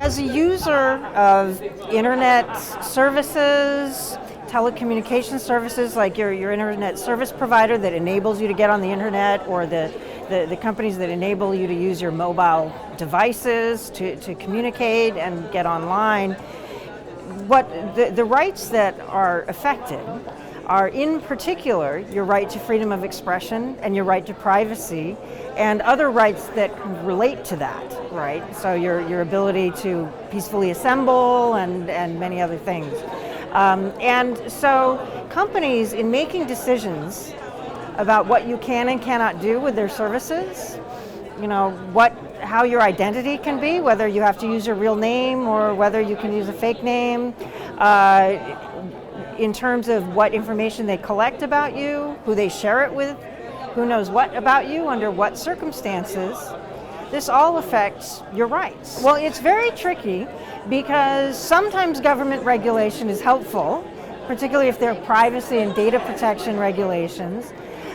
As a user of internet services, telecommunication services like your internet service provider that enables you to get on the internet, or the companies that enable you to use your mobile devices to communicate and get online, what the rights that are affected are in particular your right to freedom of expression and your right to privacy and other rights that relate to that, right? So your ability to peacefully assemble and many other things. And so companies, in making decisions about what you can and cannot do with their services, how your identity can be, whether you have to use your real name or whether you can use a fake name, in terms of what information they collect about you, who they share it with, who knows what about you, under what circumstances, this all affects your rights. Well, it's very tricky because sometimes government regulation is helpful, particularly if there are privacy and data protection regulations.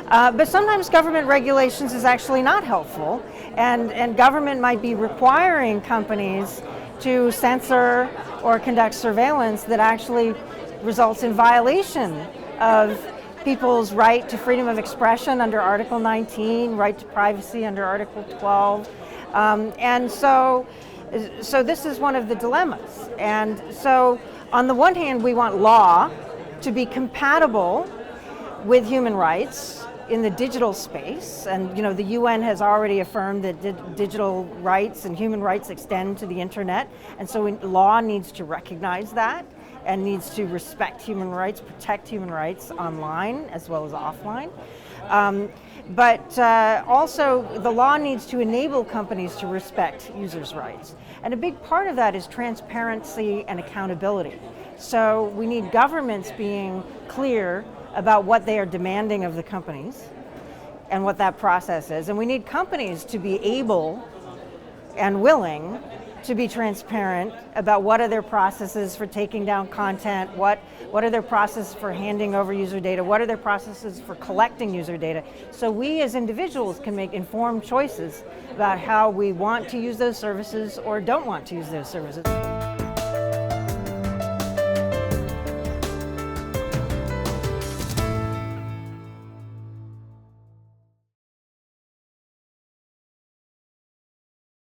But sometimes government regulations is actually not helpful, and government might be requiring companies to censor or conduct surveillance that actually results in violation of people's right to freedom of expression under Article 19, right to privacy under Article 12. And so this is one of the dilemmas. And so on the one hand, we want law to be compatible with human rights in the digital space, and the UN has already affirmed that digital rights and human rights extend to the internet, and so law needs to recognize that and needs to respect human rights, protect human rights online as well as offline. But also the law needs to enable companies to respect users' rights. And a big part of that is transparency and accountability. So we need governments being clear about what they are demanding of the companies and what that process is. And we need companies to be able and willing to be transparent about what are their processes for taking down content, what are their processes for handing over user data, what are their processes for collecting user data, so we as individuals can make informed choices about how we want to use those services or don't want to use those services.